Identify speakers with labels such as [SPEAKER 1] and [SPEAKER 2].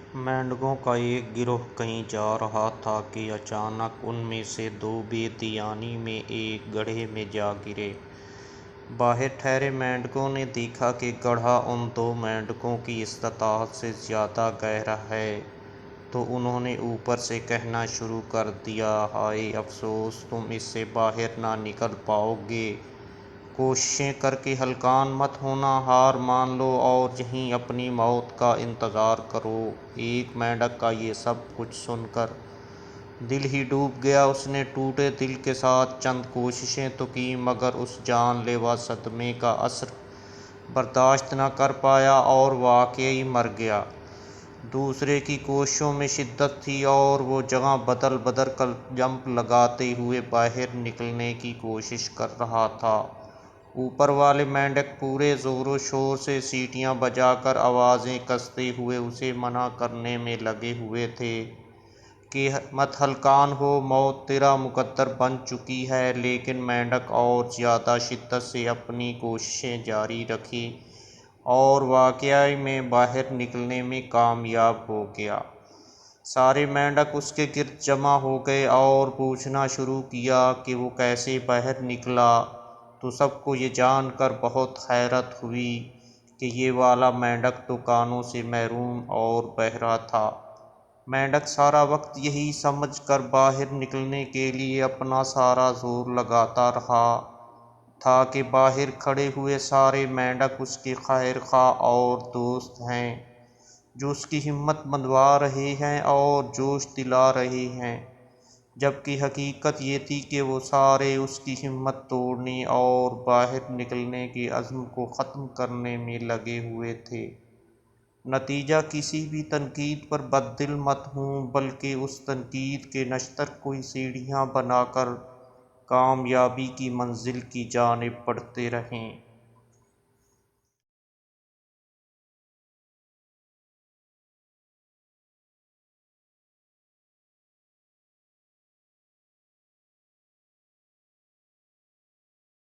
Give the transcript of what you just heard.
[SPEAKER 1] मेंढकों का एक गिरोह कहीं जा रहा था कि अचानक उनमें से दो बेदियानी में एक गड्ढे में जा गिरे। बाहर ठहरे मेंढकों ने देखा कि गड्ढा उन दो मेंढकों की इस्तादात से ज़्यादा गहरा है, तो उन्होंने ऊपर से कहना शुरू कर दिया, हाय अफसोस, तुम इससे बाहर ना निकल पाओगे। कोशिशें करके हलकान मत होना, हार मान लो और यहीं अपनी मौत का इंतज़ार करो। एक मेंढक का ये सब कुछ सुनकर दिल ही डूब गया। उसने टूटे दिल के साथ चंद कोशिशें तो की, मगर उस जानलेवा सदमे का असर बर्दाश्त न कर पाया और वाकई मर गया। दूसरे की कोशिशों में शिद्दत थी और वो जगह बदल बदल कर जंप लगाते हुए बाहर निकलने की कोशिश कर रहा था। ऊपर वाले मेंढक पूरे ज़ोरों शोर से सीटियां बजाकर आवाज़ें कसते हुए उसे मना करने में लगे हुए थे कि मत हलकान हो, मौत तेरा मुकद्दर बन चुकी है। लेकिन मेंढक और ज़्यादा शिद्दत से अपनी कोशिशें जारी रखी और वाकई में बाहर निकलने में कामयाब हो गया। सारे मेंढक उसके गिर्द जमा हो गए और पूछना शुरू किया कि वो कैसे बाहर निकला। तो सबको ये जानकर बहुत हैरत हुई कि ये वाला मेंढक तो कानों से महरूम और बहरा था। मेंढक सारा वक्त यही समझ कर बाहर निकलने के लिए अपना सारा जोर लगाता रहा था कि बाहर खड़े हुए सारे मेंढक उसके खैर खा और दोस्त हैं, जो उसकी हिम्मत बंधवा रहे हैं और जोश दिला रहे हैं, जबकि हकीकत ये थी कि वो सारे उसकी हिम्मत तोड़ने और बाहर निकलने के अज़्म को ख़त्म करने में लगे हुए थे। नतीजा किसी भी तनकीद पर बद्दिल मत हों, बल्कि उस तनकीद के नश्तर कोई सीढ़ियाँ बनाकर कामयाबी की मंजिल की जानिब बढ़ते रहें।